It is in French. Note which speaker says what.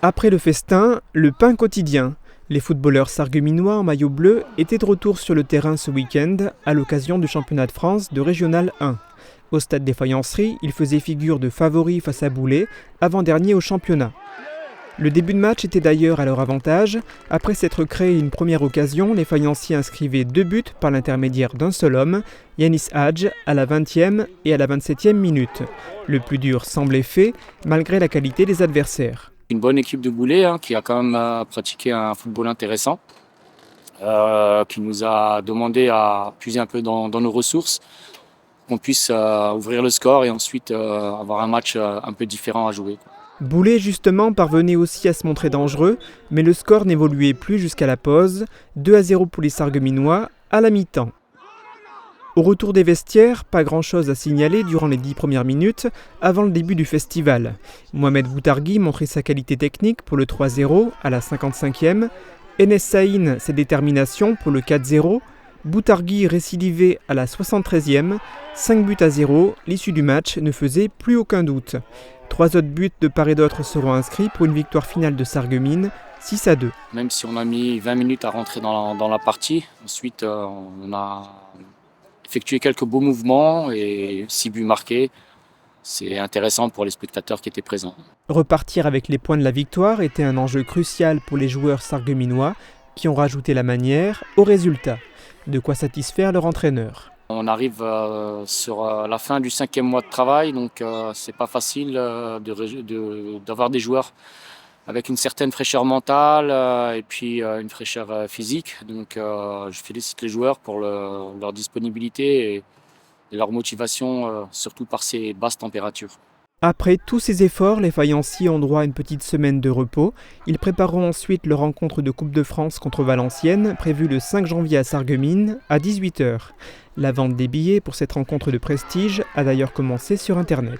Speaker 1: Après le festin, le pain quotidien. Les footballeurs sarregueminois en maillot bleu étaient de retour sur le terrain ce week-end à l'occasion du championnat de France de Régional 1. Au stade des Faïenceries, ils faisaient figure de favoris face à Boulay, avant-dernier au championnat. Le début de match était d'ailleurs à leur avantage. Après s'être créé une première occasion, les Faïenciers inscrivaient 2 buts par l'intermédiaire d'un seul homme, Yanis Hadj, à la 20e et à la 27e minute. Le plus dur semblait fait, malgré la qualité des adversaires.
Speaker 2: Une bonne équipe de Boulay qui a quand même pratiqué un football intéressant, qui nous a demandé à puiser un peu dans nos ressources, qu'on puisse ouvrir le score et ensuite avoir un match un peu différent à jouer.
Speaker 1: Boulay justement parvenait aussi à se montrer dangereux, mais le score n'évoluait plus jusqu'à la pause, 2-0 pour les Sarregueminois à la mi-temps. Au retour des vestiaires, pas grand-chose à signaler durant les 10 premières minutes avant le début du festival. Mohamed Boutargui montrait sa qualité technique pour le 3-0 à la 55e, Enes Saïn sa détermination pour le 4-0, Boutargui récidivé à la 73e, 5-0, l'issue du match ne faisait plus aucun doute. 3 autres buts de part et d'autre seront inscrits pour une victoire finale de Sarreguemines, 6-2.
Speaker 2: Même si on a mis 20 minutes à rentrer dans la partie, ensuite on a effectué quelques beaux mouvements et 6 buts marqués. C'est intéressant pour les spectateurs qui étaient présents.
Speaker 1: Repartir avec les points de la victoire était un enjeu crucial pour les joueurs sarregueminois qui ont rajouté la manière au résultat. De quoi satisfaire leur entraîneur.
Speaker 2: On arrive sur la fin du 5e mois de travail, donc c'est pas facile d'avoir des joueurs avec une certaine fraîcheur mentale et puis une fraîcheur physique. Donc je félicite les joueurs pour leur disponibilité et leur motivation, surtout par ces basses températures.
Speaker 1: Après tous ces efforts, les Faïenciers ont droit à une petite semaine de repos. Ils prépareront ensuite leur rencontre de Coupe de France contre Valenciennes, prévue le 5 janvier à Sarreguemines, à 18h. La vente des billets pour cette rencontre de prestige a d'ailleurs commencé sur Internet.